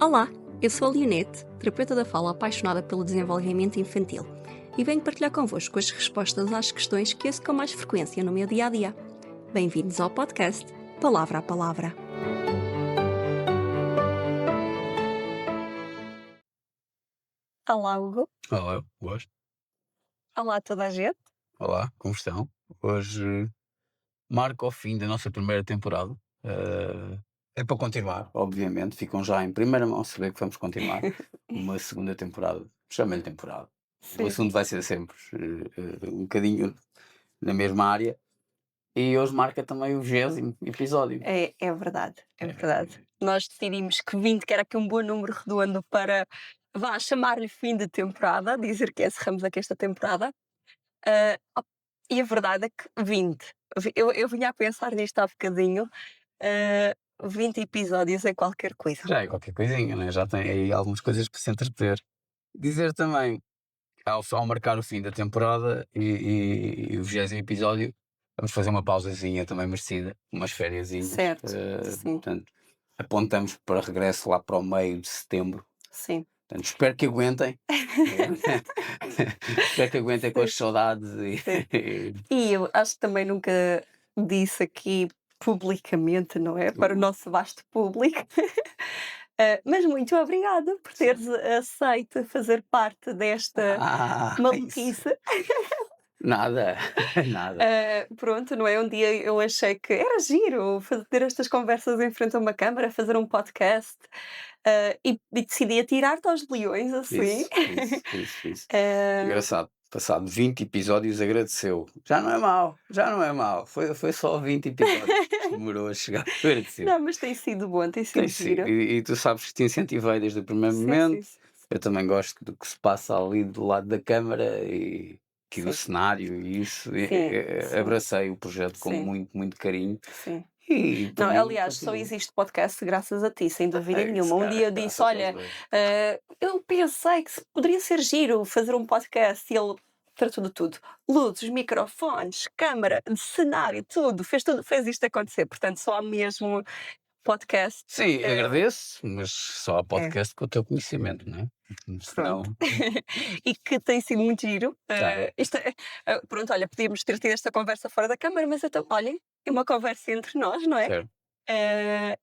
Olá, eu sou a Leonete, terapeuta da fala apaixonada pelo desenvolvimento infantil e venho partilhar convosco as respostas às questões que ouço com mais frequência no meu dia-a-dia. Bem-vindos ao podcast Palavra a Palavra. Olá, Hugo. Olá, gosto. Olá, toda a gente. Olá, como estão? Hoje marca o fim da nossa primeira temporada. É para continuar, obviamente. Ficam já em primeira mão saber que vamos continuar uma segunda temporada. Chama-lhe temporada. O Sim, assunto vai ser sempre um bocadinho na mesma área. E hoje marca também o 20º episódio. é verdade, é verdade. Nós decidimos que 20 que era aqui um bom número redondo para, chamar-lhe fim de temporada, dizer que encerramos aqui esta temporada. E a verdade é que 20. Eu vinha a pensar nisto há bocadinho. 20 episódios é qualquer coisa. Já é qualquer coisinha, né? Já tem aí algumas coisas para se entreter. Dizer também, ao marcar o fim da temporada e o 20º episódio, vamos fazer uma pausazinha também merecida, umas fériasinhas. Certo, sim, Portanto, apontamos para regresso lá para o meio de setembro. sim. Portanto, espero que aguentem. Espero que aguentem com as saudades. E eu acho que também nunca disse aqui publicamente, não é? Para o nosso vasto público. Mas muito obrigada por teres aceito fazer parte desta isso. maluquice. Nada, nada. Pronto, não é? Um dia eu achei que era giro ter estas conversas em frente a uma câmara, fazer um podcast, e decidi atirar-te aos leões, assim. Isso. Ah, Engraçado. Passado 20 episódios agradeceu. Já não é mau. Foi só 20 episódios que demorou a chegar. Agradeceu. não, mas tem sido bom, tem sido Tem sido. giro. E tu sabes que te incentivei desde o primeiro momento. Sim. Eu também gosto do que se passa ali do lado da câmara e aqui do Sim. cenário e isso. Sim. Abracei o projeto com Sim. muito carinho. Sim. E Não, também aliás, só continuo. existe podcast graças a ti, sem dúvida É isso, nenhuma. Um cara, dia eu graças disse: a olha, Deus. eu pensei que poderia ser giro fazer um podcast, e ele tratou de tudo. Luzes, microfones, câmara, cenário, fez isto acontecer. Portanto, só há mesmo podcast. Sim, agradeço, mas só há podcast com o teu conhecimento, não é? Senão, Pronto. E que tem sido muito giro. Tá. Pronto, olha, podíamos ter tido esta conversa fora da câmara, mas então, olhem, é uma conversa entre nós, não é? certo.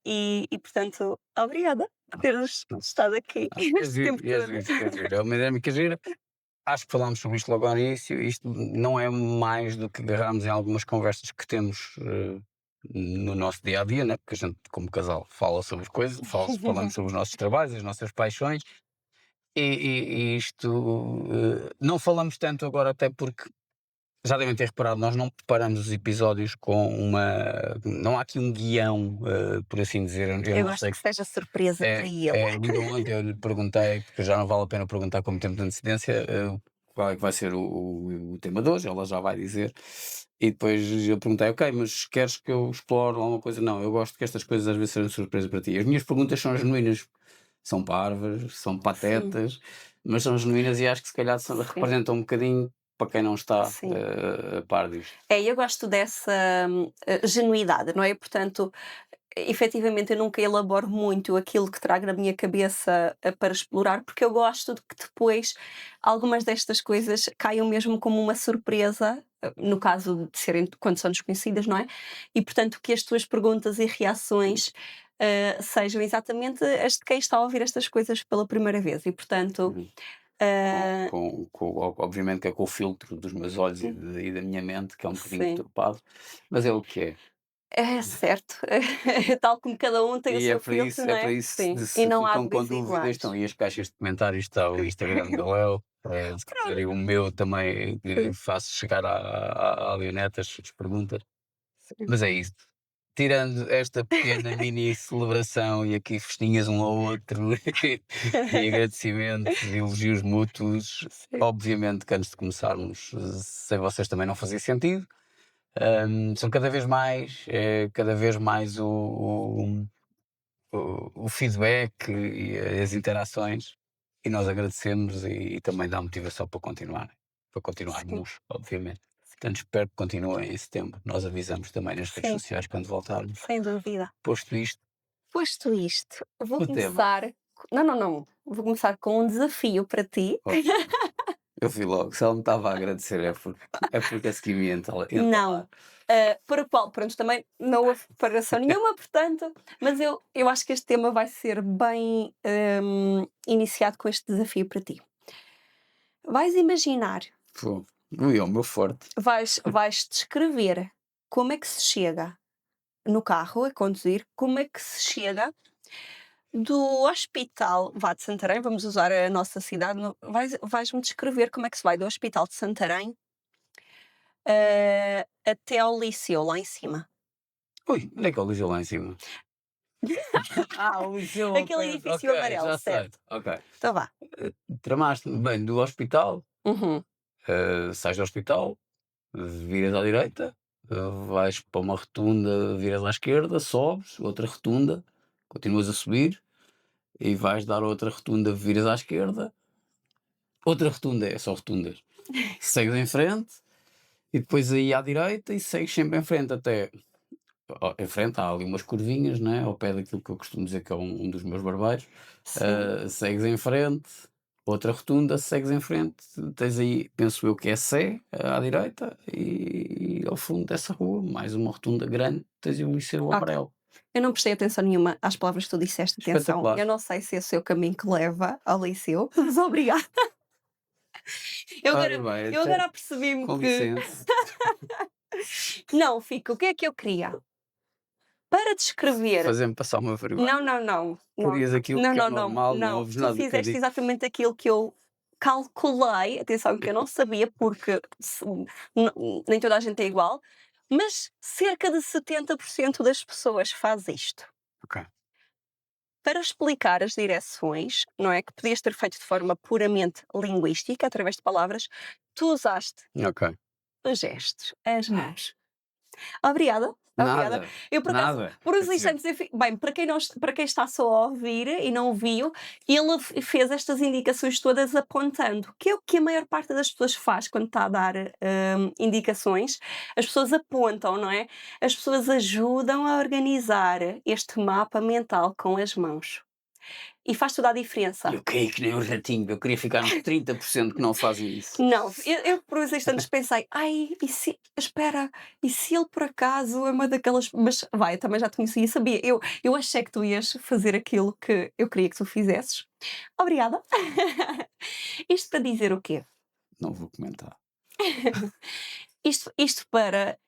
E portanto, obrigada por teres estado aqui É este giro, tempo é todo. giro. É uma dinâmica gira. Acho que falámos sobre isto logo ao início. Isto não é mais do que agarrarmos em algumas conversas que temos no nosso dia a dia, né? Porque a gente, como casal, fala sobre as coisas, falamos sobre os nossos trabalhos, as nossas paixões. E isto não falamos tanto agora, até porque já devem ter reparado, nós não preparamos os episódios com uma. Não há aqui um guião, por assim dizer. Eu Eu não gosto sei. que seja surpresa para ele. Ainda ontem eu lhe perguntei, porque já não vale a pena perguntar com muito tempo de antecedência, qual é que vai ser o tema de hoje, ela já vai dizer. E depois eu perguntei, ok, mas queres que eu explore alguma coisa? Não, eu gosto que estas coisas às vezes sejam surpresa para ti. As minhas perguntas são genuínas, são parvas, são patetas, mas são genuínas e acho que se calhar representam um bocadinho para quem não está Sim. a par disto. Eu gosto dessa genuidade, não é? Portanto, efetivamente eu nunca elaboro muito aquilo que trago na minha cabeça para explorar, porque eu gosto de que depois algumas destas coisas caiam mesmo como uma surpresa, no caso de serem quando são desconhecidas, não é? E portanto que as tuas perguntas e reações sejam exatamente as de quem está a ouvir estas coisas pela primeira vez. E portanto. Obviamente que é com o filtro dos meus olhos e da minha mente, que é um bocadinho Sim. deturpado, mas é o que é. É certo, tal como cada um tem o E é seu para isso, filtro, não é? Sim. Sim, e Se não há ficam com dois dúvidas, iguais. estão aí as caixas de comentários, está o Instagram do Léo, se quiserem o meu também faço chegar à Leoneta as perguntas, mas é isso. Tirando esta pequena mini celebração e aqui festinhas um ao outro e agradecimentos e elogios mútuos, Sim. obviamente que antes de começarmos, sem vocês também não fazia sentido. São cada vez mais o feedback e as interações, e nós agradecemos e também dá motivação para continuar, para continuarmos, obviamente. Portanto, espero que continuem em setembro. Nós avisamos também nas redes Sim. sociais quando voltarmos. Sem dúvida. Posto isto, Posto isto, vou o tema. começar não, não, não, vou começar com um desafio para ti. Oh, eu vi logo, se ela me estava a agradecer é porque a seguir me ia Não, entalar. para o qual, pronto, também não houve preparação nenhuma, portanto, mas eu acho que este tema vai ser bem, iniciado com este desafio para ti. Vais imaginar, Pô, ui, é o meu forte. vais descrever como é que se chega no carro a conduzir, como é que se chega do hospital, vá, de Santarém, vamos usar a nossa cidade, vais-me descrever como é que se vai do hospital de Santarém, até ao liceu lá em cima. Ui, onde é que é o Liceu lá em cima? Ah, o Liceu ao Aquele pé, edifício ok, amarelo, já sei, certo. ok. Então vá. Tramaste-me bem do hospital, Uhum. sais do hospital, viras à direita, vais para uma rotunda, viras à esquerda, sobes, outra rotunda, continuas a subir e vais dar outra rotunda, viras à esquerda, outra rotunda, é só rotundas. Segues em frente e depois aí à direita e segues sempre em frente até em frente há ali umas curvinhas, né, ao pé daquilo que eu costumo dizer que é um dos meus barbeiros. Sim. Segues em frente, outra rotunda, segues em frente, tens aí, penso eu que é Sé, à direita, e ao fundo dessa rua, mais uma rotunda grande, tens aí o Liceu Ok. Amarelo. Eu não prestei atenção nenhuma às palavras que tu disseste, atenção. Espetacular. Eu não sei se esse é o caminho que leva ao liceu, mas obrigada. Eu Ora agora bem, eu então, agora apercebi-me com que licença. não, fica, o que é que eu queria? Para descrever Fazer-me passar uma vergonha. não, não, não, não, Querias aquilo não, que é não, o não, normal, não não, ouves tu nada do que eu fizeste digo. exatamente aquilo que eu calculei, atenção que eu não sabia, porque nem toda a gente é igual, mas cerca de 70% das pessoas faz isto. Ok, Para explicar as direções, não é, que podias ter feito de forma puramente linguística, através de palavras, tu usaste ok. os gestos, as mãos. Obrigada, obrigada. Nada, Eu por acaso, nada. por Quer uns dizer, instantes, bem, para quem está só a ouvir e não viu, ele fez estas indicações todas apontando, que é o que a maior parte das pessoas faz quando está a dar indicações. As pessoas apontam, não é? As pessoas ajudam a organizar este mapa mental com as mãos. E faz toda a diferença. eu caí que nem um ratinho, eu queria ficar nos 30% que não fazem isso. Não, eu por uns instantes pensei: "Ai, e se espera, e se ele por acaso é uma daquelas", mas vai, eu também já te conhecia e sabia. Eu achei que tu ias fazer aquilo que eu queria que tu fizesses. Obrigada. Isto para dizer o quê? Não vou comentar. Isto para,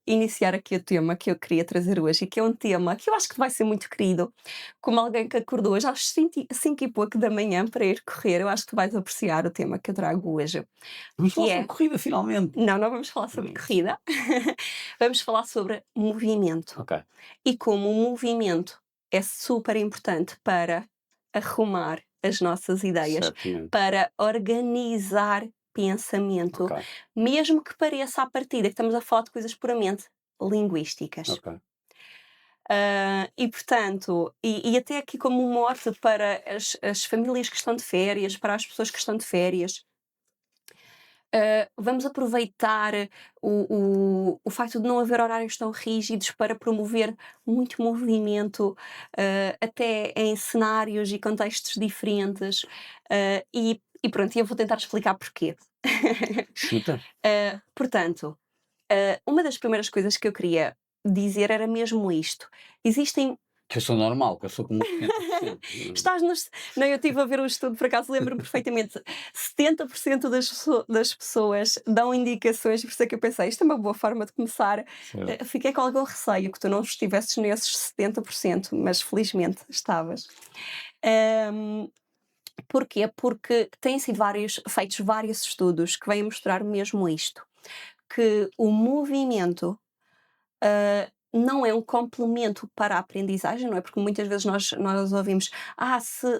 iniciar aqui o tema que eu queria trazer hoje, e que é um tema que eu acho que vai ser muito querido, como alguém que acordou hoje às 5 e pouco da manhã para ir correr, eu acho que tu vais apreciar o tema que eu trago hoje, Vamos falar que sobre é corrida finalmente. não, não vamos falar sobre Hum, corrida, vamos falar sobre movimento ok, e como o movimento é super importante para arrumar as nossas ideias, certamente. para organizar pensamento, Ok, mesmo que pareça à partida que estamos a falar de coisas puramente linguísticas. ok. E portanto, e até aqui como um mote para as famílias que estão de férias, para as pessoas que estão de férias, vamos aproveitar o facto de não haver horários tão rígidos para promover muito movimento, até em cenários e contextos diferentes. E pronto, e eu vou tentar explicar porquê. Chuta. Portanto, uma das primeiras coisas que eu queria dizer era mesmo isto. Existem Que eu sou normal, que eu sou como 70%. Estás nos não, eu estive a ver um estudo, por acaso lembro-me perfeitamente, 70% das pessoas dão indicações, por isso é que eu pensei: "Isto é uma boa forma de começar". Certo. Fiquei com algum receio que tu não estivesses nesses 70%, mas felizmente estavas. Hum, Porquê? Porque têm sido feitos vários estudos que vêm mostrar mesmo isto, que o movimento não é um complemento para a aprendizagem, não é? Porque muitas vezes nós ouvimos: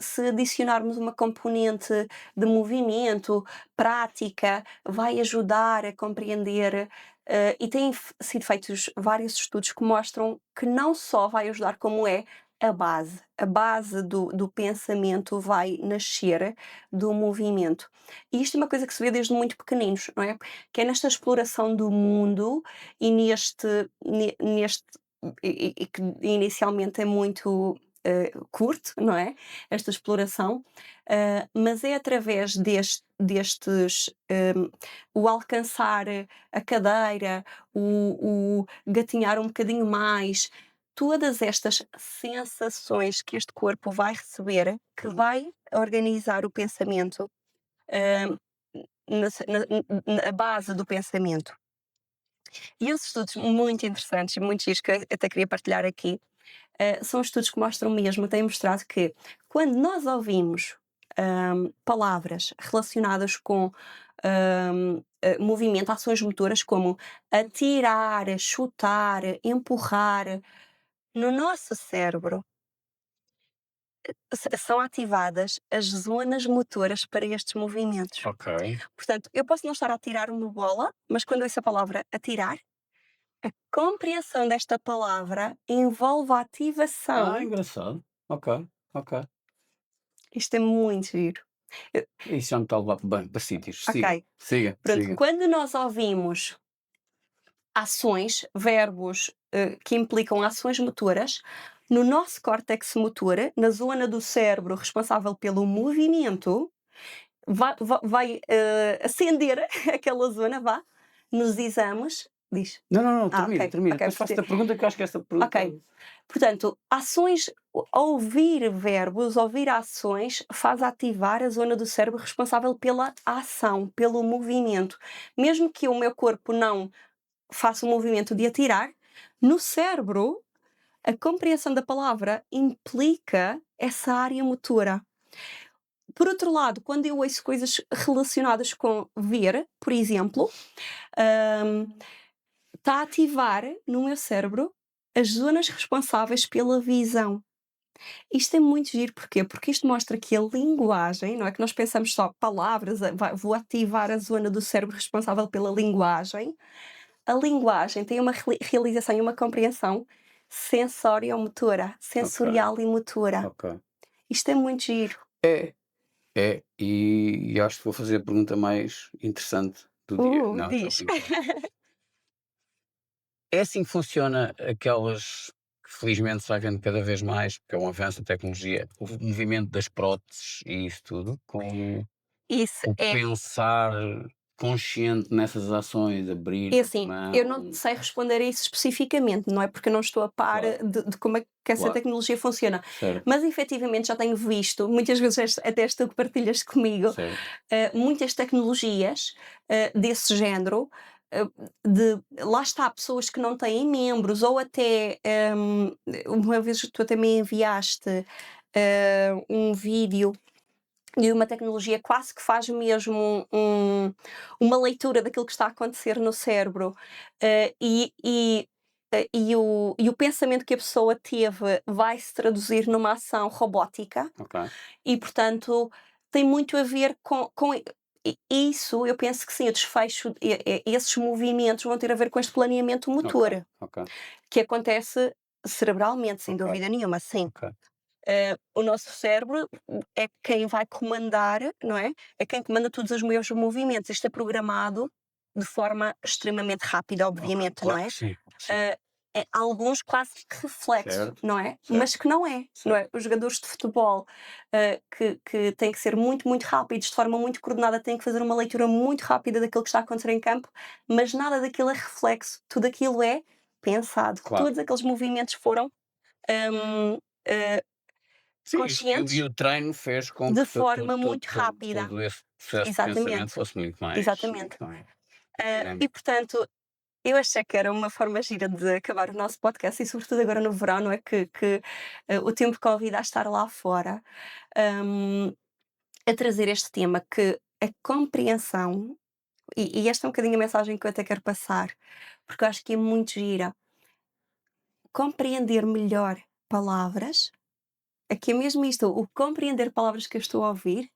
se adicionarmos uma componente de movimento, prática, vai ajudar a compreender", e têm sido feitos vários estudos que mostram que não só vai ajudar, como é a base do pensamento vai nascer do movimento. E isto é uma coisa que se vê desde muito pequeninos, não é? Que é nesta exploração do mundo e neste que inicialmente é muito curte, não é? Esta exploração, mas é através destes, o alcançar a cadeira, o gatinhar um bocadinho mais, todas estas sensações que este corpo vai receber, que vai organizar o pensamento, hum, na base do pensamento. E os estudos muito interessantes e muito giros que eu até queria partilhar aqui, são estudos que mostram mesmo, têm mostrado que quando nós ouvimos palavras relacionadas com movimento, ações motoras como atirar, chutar, empurrar, no nosso cérebro são ativadas as zonas motoras para estes movimentos. Ok. Portanto, eu posso não estar a atirar uma bola, mas quando ouço a palavra atirar, a compreensão desta palavra envolve a ativação. Engraçado. Ok, ok. Isto é muito giro. Eu- Isso já me está a levar bem para sítios. Siga, ok, siga, pronto, siga. quando nós ouvimos ações, verbos que implicam ações motoras, no nosso córtex motor, na zona do cérebro responsável pelo movimento, vai acender aquela zona, vá, nos exames. Diz. Não, não, não, termina, Ok, termina. ok, Depois faço-te a pergunta que eu acho que essa pergunta. ok. Portanto, ações, ouvir verbos, ouvir ações, faz ativar a zona do cérebro responsável pela ação, pelo movimento. Mesmo que o meu corpo não faça o movimento de atirar, no cérebro, a compreensão da palavra implica essa área motora. Por outro lado, quando eu ouço coisas relacionadas com ver, por exemplo, está a ativar no meu cérebro as zonas responsáveis pela visão. Isto é muito giro, porquê? Porque isto mostra que a linguagem, não é que nós pensamos só palavras, vou ativar a zona do cérebro responsável pela linguagem. A linguagem tem uma realização e uma compreensão sensório-motora, Ok, sensorial e motora. ok. Isto é muito giro. É, é. E acho que vou fazer a pergunta mais interessante do dia. Não, estou a Diz. brincar. É assim que funciona aquelas que felizmente se vai vendo cada vez mais, porque é um avanço da tecnologia, o movimento das próteses e isso tudo, com Isso o é. pensar consciente nessas ações, abrir É a assim, eu não mão. sei responder a isso especificamente, não é porque eu não estou a par Claro, de como é que essa claro. tecnologia funciona, Certo, mas efetivamente já tenho visto, muitas vezes até és tu que partilhas comigo, certo. muitas tecnologias desse género, eh, lá está, pessoas que não têm membros, ou até, uma vez tu até me enviaste um vídeo de uma tecnologia quase que faz mesmo uma leitura daquilo que está a acontecer no cérebro, e o pensamento que a pessoa teve vai se traduzir numa ação robótica Ok, e, portanto, tem muito a ver com isso. Eu penso que sim, o desfecho, esses movimentos vão ter a ver com este planeamento ok, motor, ok, que acontece cerebralmente, sem ok, dúvida nenhuma, sim. ok. O nosso cérebro é quem vai comandar, não é? É quem comanda todos os meus movimentos. Isto é programado de forma extremamente rápida, Ok, obviamente, não claro é? que sim, sim. Ah, alguns quase que reflexo, Certo, não é? certo, Mas que não é, não certo. é? Os jogadores de futebol que têm que ser muito, muito rápidos, de forma muito coordenada, têm que fazer uma leitura muito rápida daquilo que está a acontecer em campo, mas nada daquilo é reflexo, tudo aquilo é pensado. Claro. Todos aqueles movimentos foram hum, ah, Sim, e conscientes o treino fez com de que forma muito rápida. todo esse processo de pensamento Exatamente, fosse exatamente. muito mais E dinâmico. portanto, eu achei que era uma forma gira de acabar o nosso podcast e sobretudo agora no verão, não é, que o tempo convida a estar lá fora, hum, a trazer este tema que a compreensão, e esta é um bocadinho a mensagem que eu até quero passar, porque eu acho que é muito gira, compreender melhor palavras. Aqui é mesmo isto, o compreender palavras que eu estou a ouvir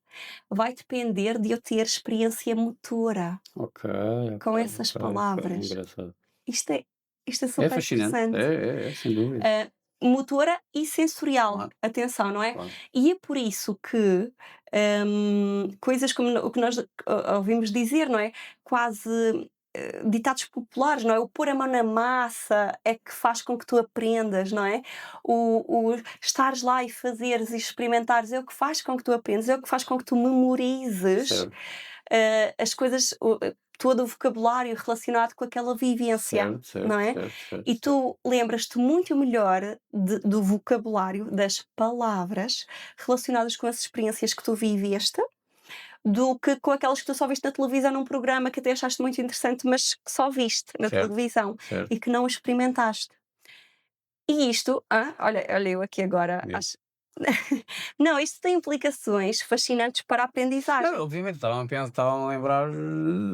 vai depender de eu ter experiência motora Ok, ok, com essas ok, ok, palavras. engraçado. Isto é, isto é É super fascinante, interessante. sem dúvida. Ah, motora e sensorial, Claro, atenção, não é? claro. E é por isso que coisas como o que nós ouvimos dizer, não é? Quase. ditados populares, não é? O pôr a mão na massa é que faz com que tu aprendas, não é? O estares lá e fazeres e experimentares é o que faz com que tu aprendas, é o que faz com que tu memorizes Certo, as coisas, todo o vocabulário relacionado com aquela vivência, certo, certo, não é? certo, certo, E certo. tu lembras-te muito melhor do vocabulário, das palavras relacionadas com as experiências que tu viveste, do que com aquelas que tu só viste na televisão num programa que até achaste muito interessante, mas que só viste na Certo, televisão certo. e que não experimentaste. E isto, olha eu aqui agora, Diz. acho. Não, isto tem implicações fascinantes para a Não, aprendizagem. obviamente estava a lembrar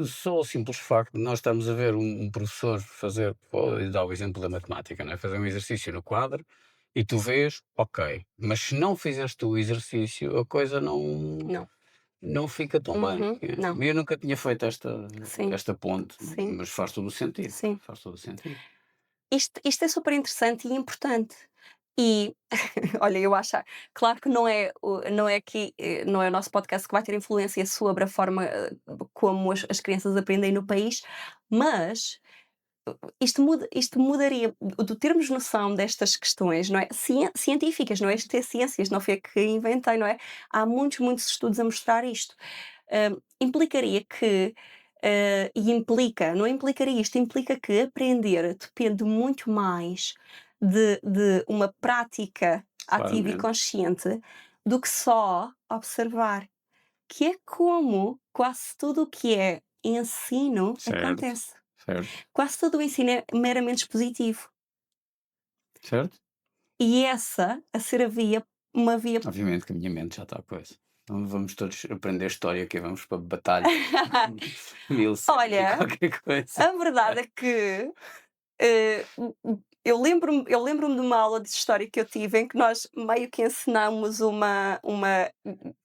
só o simples facto de nós estamos a ver um professor fazer, vou dar o exemplo da matemática, não é? Fazer um exercício no quadro e tu vês, ok, mas se não fizeste o exercício, a coisa Não. não fica tão bem. Uhum, não. Eu nunca tinha feito Sim, esta ponte, sim, mas faz todo o sentido. sim. Faz todo o sentido. Isto é super interessante e importante. E olha, eu acho, claro que não é aqui, não é o nosso podcast que vai ter influência sobre a forma como as crianças aprendem no país, mas isto mudaria do termos noção destas questões, não é? Científicas, não é? Isto é ciências, não foi eu que inventei, não é? Há muitos estudos a mostrar isto. Implicaria que, e implica, não implicaria, isto implica que aprender depende muito mais de uma prática ativa e Claramente. consciente do que só observar, que é como quase tudo o que é ensino Certo, acontece. certo, Quase todo o ensino é meramente expositivo. certo. E essa a ser uma via. Obviamente que a minha mente já está coisa. Então vamos todos aprender história, que vamos para batalha. 1100 e Olha, qualquer coisa. a verdade é que, eu lembro-me de uma aula de história que eu tive em que nós meio que ensinamos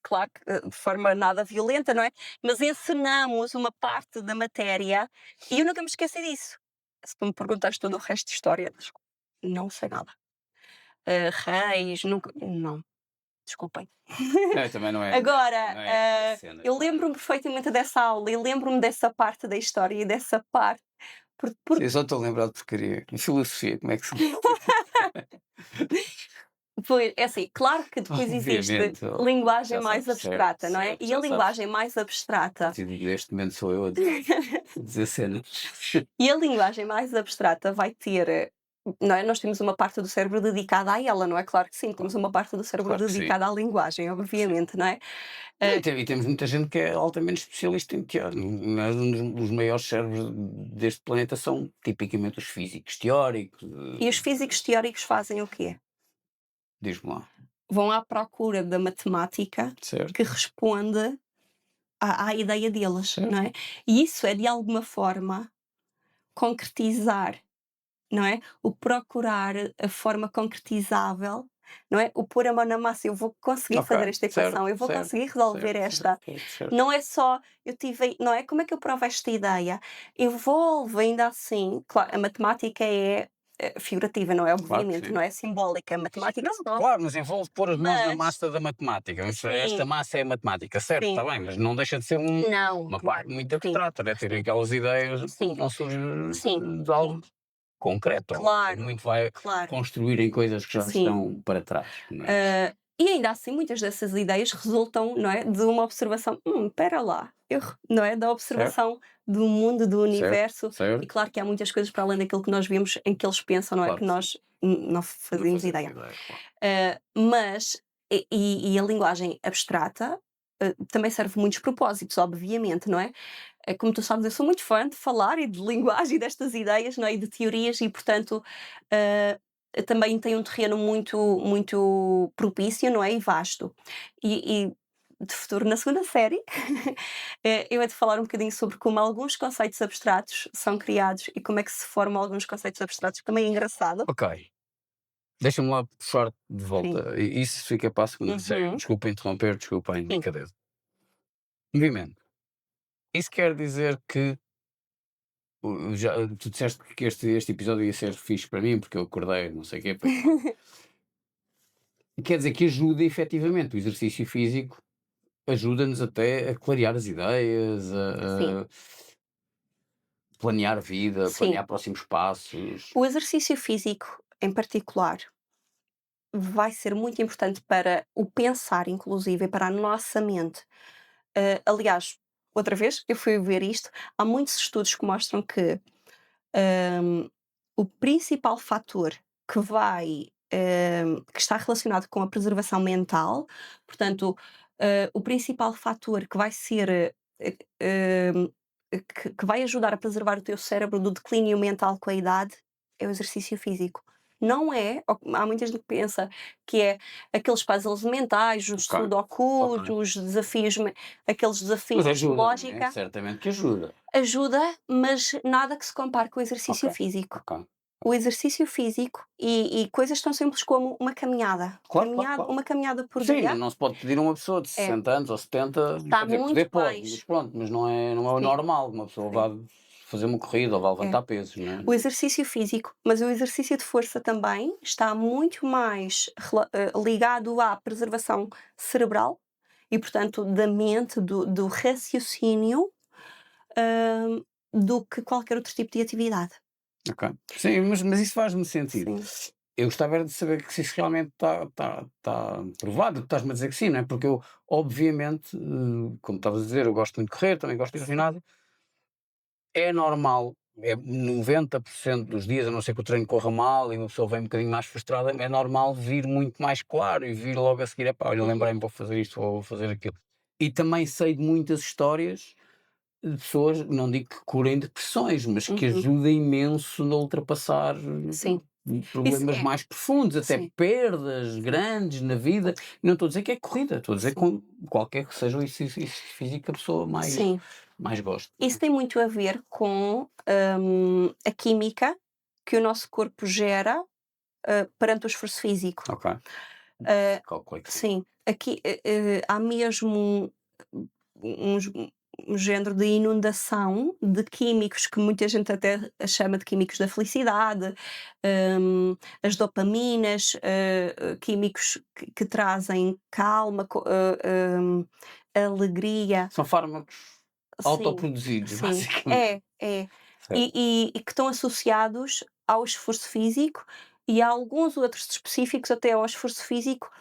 claro que, de forma nada violenta, não é, mas ensinamos uma parte da matéria e eu nunca me esqueci disso. Se tu me perguntares todo o resto de história, não sei nada. Reis, nunca não, desculpem. É, também Agora, não é a minha cena, eu claro. lembro-me perfeitamente dessa aula e lembro-me dessa parte da história e dessa parte, Sim, porque eu só estou a lembrar de porcaria. Em filosofia, como é que se foi é assim, claro que depois existe Obviamente, linguagem já mais sabes, certo, abstrata, não é? certo, E a já sabes. linguagem mais A abstrata partir deste momento sou eu a dizer cenas. e a linguagem mais abstrata vai ter, não é? Nós temos uma parte do cérebro dedicada a ela, não é? Claro que sim, temos Claro, uma parte do cérebro claro que sim, dedicada à linguagem, claro que sim. obviamente, não é? Não, Eh, e temos muita gente que é altamente especialista em teatro. Nós, um dos maiores cérebros deste planeta são tipicamente os físicos teóricos. e os físicos teóricos fazem o quê? Diz-me lá. Vão à procura da matemática Certo, que responde à ideia deles, não certo. é? E isso é de alguma forma concretizar, não é? O procurar a forma concretizável, não é? O pôr a mão na massa, eu vou conseguir Ok, fazer esta certo, equação, eu vou certo, conseguir resolver certo, certo, esta. certo, certo. Não é só eu tive, não é? Como é que eu provo esta ideia? Envolve ainda assim, claro, a matemática é figurativa, não é? Claro que Obviamente, sim. não é simbólica, a matemática Não, só. claro, mas envolve pôr as mãos na Mas, massa da matemática. Esta sim, massa é a matemática, certo, está sim, bem, mas não deixa de ser não, uma parte claro, muito sim, abstrata, né? Ter sim, aquelas ideias sim, não surge sim, de algo concreto, ou claro, muito vai claro. construir em coisas que já Sim. estão para trás, mas E ainda assim muitas dessas ideias resultam, não é, de uma observação, espera lá, não é, da certo, observação do mundo, do certo, universo, e certo, claro que há muitas coisas para além daquilo que nós vemos em que eles pensam, não é, claro que que sim. nós não Não fazemos fazemos ideia. ideia, claro. Mas a linguagem abstrata, também serve muitos propósitos, obviamente, não é? Como tu sabes, eu sou muito fã de falar e de linguagem e destas ideias, não é? E de teorias e, portanto, também tem um terreno muito propício, não é? E vasto. E de futuro, na segunda série, eu hei de falar um bocadinho sobre como alguns conceitos abstratos são criados e como é que se formam alguns conceitos abstratos, que também é engraçado. Ok, deixa-me lá puxar de Sim. volta. Isso fica para a segunda série. Uhum. Desculpa interromper, desculpa a Sim. indicadeza. Movimento. Isso quer dizer que tu disseste que este episódio ia ser fixe para mim, porque eu acordei, não sei o quê, quer dizer que ajuda efetivamente, o exercício físico ajuda-nos até a clarear as ideias, Sim. planear vida, Sim. planear próximos passos. O exercício físico, em particular, vai ser muito importante para o pensar, inclusive, e para a nossa mente. Aliás, outra vez, eu fui ver isto, há muitos estudos que mostram que hum, o principal fator que está relacionado com a preservação mental, portanto, o principal fator que vai ser, hum, que vai ajudar a preservar o teu cérebro do declínio mental com a idade, é o exercício físico. Não é, há muita gente que pensa que é aqueles puzzles mentais, os Ok, sudokus, ok. os desafios, aqueles Mas desafios de ajuda, não é? lógica. Certamente que ajuda. Ajuda, mas nada que se compare com o Ok, exercício físico. ok. O exercício físico e coisas tão simples como uma caminhada. Claro, claro, claro. Uma caminhada por Sim, dia não se pode pedir a uma pessoa de é, 60 anos ou 70, está quer dizer, muito poder pode, mas mais. pronto, mas não é o Sim, normal, uma pessoa sim, vá fazer uma corrida ou vá é. levantar pesos, não é? O exercício físico, mas o exercício de força também está muito mais ligado à preservação cerebral e, portanto, da mente, do raciocínio, hum, do que qualquer outro tipo de atividade. Ok. Sim, mas isso faz-me sentido. Sim. Eu gostava era de saber que se isso realmente está provado, tu estás-me a dizer que sim, não é? Porque eu, obviamente, como estavas a dizer, eu gosto muito de correr, também gosto de ir ao ginásio. É normal, é 90% dos dias, a não ser que o treino corra mal e uma pessoa vem um bocadinho mais frustrada, é normal vir muito mais claro e vir logo a seguir: "Epá, olha, Uhum, lembrei-me, vou fazer isto, vou fazer aquilo". E também sei de muitas histórias de pessoas, não digo que curem depressões, mas que uhum. ajuda imenso a ultrapassar Sim. Isso problemas é, mais profundos, até sim, perdas sim. grandes na vida. E não estou a dizer que é corrida, estou a dizer Sim, com qualquer que seja o exercício físico que a pessoa sim. mais goste. Isso tem muito a ver com, a química que o nosso corpo gera, perante o esforço físico. Ok, Ah, calculei que sim. sim, aqui, há mesmo um um género de inundação de químicos que muita gente até chama de químicos da felicidade, as dopaminas, químicos que trazem calma, alegria. São fármacos Sim, autoproduzidos, sim. basicamente. É, é. Certo. E que estão associados ao esforço físico e a alguns outros específicos até ao esforço físico,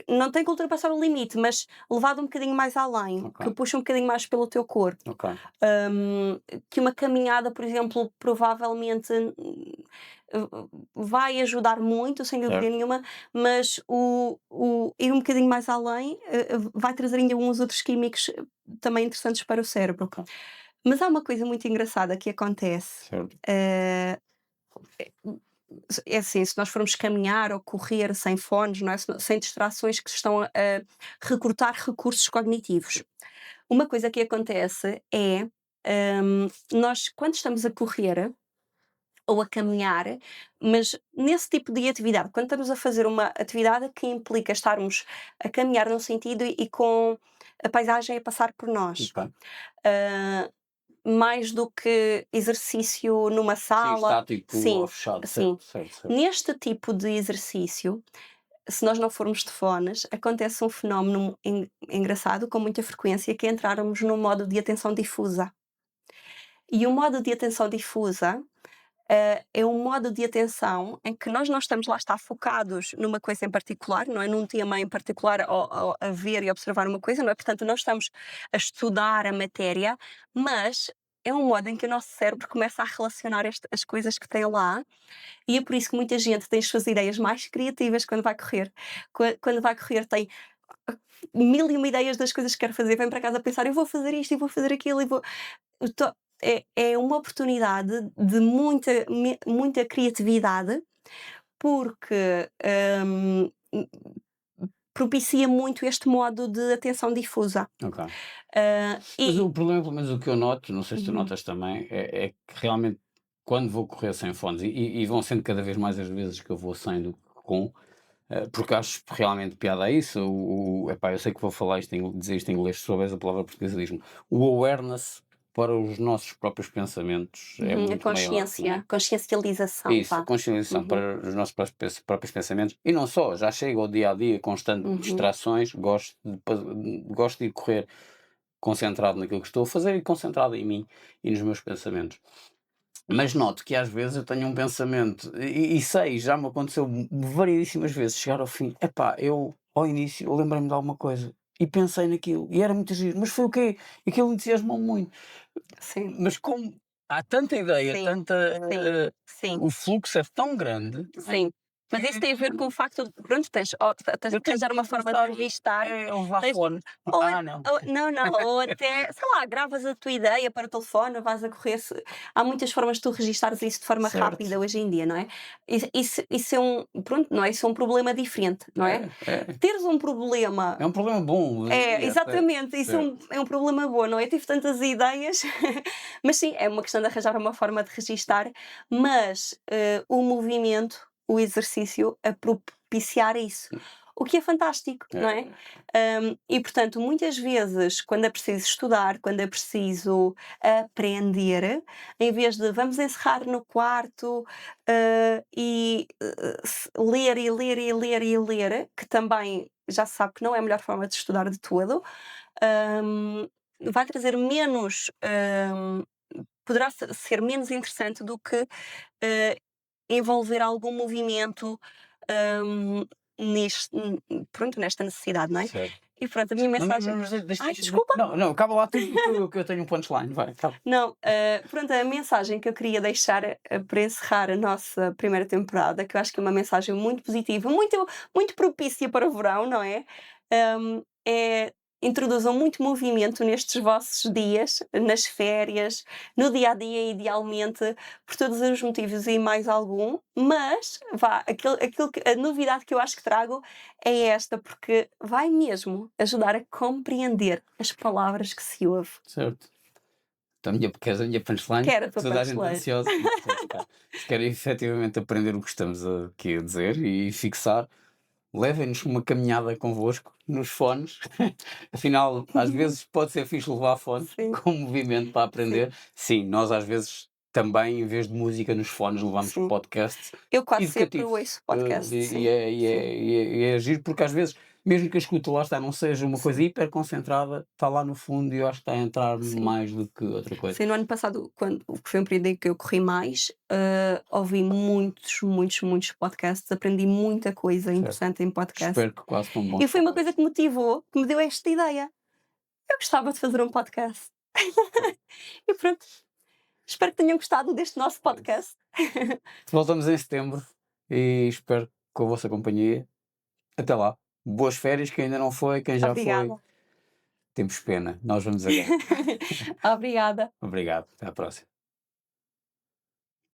não tem que ultrapassar o limite, mas levado um bocadinho mais além, Ok, que puxa um bocadinho mais pelo teu corpo. ok. Que uma caminhada, por exemplo, provavelmente, vai ajudar muito, sem dúvida Certo, nenhuma, mas o ir um bocadinho mais além, vai trazer ainda uns outros químicos também interessantes para o cérebro. ok. Mas há uma coisa muito engraçada que acontece, Certo. eh, é assim, se nós formos caminhar ou correr sem fones, não é, sem distrações que estão a recrutar recursos cognitivos. Uma coisa que acontece é, nós quando estamos a correr ou a caminhar, mas nesse tipo de atividade, quando estamos a fazer uma atividade que implica estarmos a caminhar num sentido e com a paisagem a passar por nós, Ok. ah, mais do que exercício numa Sim, sala. estático ou Sim, fechado, certo, sim. certo, certo. Neste tipo de exercício, se nós não formos de fones, acontece um fenómeno engraçado com muita frequência, que é entrarmos num modo de atenção difusa. E o modo de atenção difusa, é um modo de atenção em que nós não estamos, lá está, focados numa coisa em particular, não é? Num tema em particular, a ver e observar uma coisa, não é? Portanto, não estamos a estudar a matéria, mas é um modo em que o nosso cérebro começa a relacionar as coisas que tem lá, e é por isso que muita gente tem as suas ideias mais criativas quando vai correr. Quando vai correr tem mil e uma ideias das coisas que quer fazer, vem para casa a pensar: eu vou fazer isto, eu vou fazer aquilo, eu vou. É uma oportunidade de muita criatividade, porque propicia muito este modo de atenção difusa. Ok. Ah, Mas e o problema, pelo menos o que eu noto, não sei se tu Uhum, notas também, é que realmente quando vou correr sem fones, e vão sendo cada vez mais as vezes que eu vou sem do que com, porque acho realmente piada a isso. Epá, eu sei que vou falar isto dizer isto em inglês, se souberes a palavra portuguesa diz-me. O awareness para os nossos próprios pensamentos é a muito maior, não é? consciência, consciencialização, Isso, a vá. consciencialização Uhum, para os nossos próprios pensamentos e não só, já chega ao dia a dia constante de uhum, distrações, gosto de ir correr concentrado naquilo que estou a fazer e concentrado em mim e nos meus pensamentos. Mas noto que às vezes eu tenho um pensamento e sei, já me aconteceu variedíssimas vezes chegar ao fim, epá, eu ao início eu lembrei-me de alguma coisa e pensei naquilo e era muito giro, mas foi o quê? Aquilo entusiasmou-me muito. Sim, Mas como há tanta ideia, sim, tanta, sim, sim. o fluxo é tão grande, Sim, mas isso tem a ver com o facto de, pronto, tens eu de tenho arranjar que uma forma de começar registar, a levar tens fone. ou a Não. não, ou até, sei lá, gravas a tua ideia para o telefone, vais a correr, há muitas formas de tu registares isso de forma Certo. rápida hoje em dia, não é? Isso é pronto, não é? Isso é um problema diferente, não é? É. Teres um problema É um problema bom hoje em é, dia até. exatamente, isso Certo. é um problema bom, não é? Eu tive tantas ideias, mas sim, é uma questão de arranjar uma forma de registar, mas o movimento, o exercício, a propiciar isso. O que é fantástico, não é? É. E portanto, muitas vezes, quando é preciso estudar, quando é preciso aprender, em vez de vamos encerrar no quarto ler e ler e ler e ler, que também já se sabe que não é a melhor forma de estudar de todo, hum, vai trazer menos, poderá ser menos interessante do que eh, envolver algum movimento hum, pronto, nesta necessidade, não é? Certo. E pronto, a minha Não, mensagem. mas Ai, desculpa! não, não, acaba lá tudo que eu tenho um punchline, vai, acaba. Não, pronto, a mensagem que eu queria deixar para encerrar a nossa primeira temporada, que eu acho que é uma mensagem muito positiva, muito propícia para o verão, não é? É introduzam muito movimento nestes vossos dias, nas férias, no dia a dia, idealmente, por todos os motivos e mais algum, mas vá, a novidade que eu acho que trago é esta, porque vai mesmo ajudar a compreender as palavras que se ouve. Certo. Então, queres a minha punchline? Quero a tua Toda a gente punchline. ansiosa. Pá, se querem efetivamente aprender o que estamos aqui a dizer e fixar, levem-nos uma caminhada convosco nos fones. Afinal, às vezes pode ser fixe levar fones Sim, com movimento para sim, aprender. Sim, nós às vezes também, em vez de música nos fones, levamos sim. podcasts Eu quase sempre educativos. ouço podcast, E, sim, sim. e é giro porque às vezes, mesmo que a escuta lá está, não seja uma coisa Sim, hiper concentrada, está lá no fundo e eu acho que está a entrar sim. mais do que outra coisa. Sim, no ano passado, quando o que foi um período em que eu corri mais, ouvi muitos, muitos, muitos podcasts, aprendi muita coisa Certo. interessante em podcast. Espero que quase tão bons E foi como uma coisa este. que me motivou, que me deu esta ideia. Eu gostava de fazer um podcast. E pronto, espero que tenham gostado deste nosso É isso. podcast. Voltamos em setembro e espero com a vossa companhia. Até lá. Boas férias, quem ainda não foi, quem já foi, Obrigada. temos pena. Nós vamos agora. Obrigada. Obrigado. Até à próxima.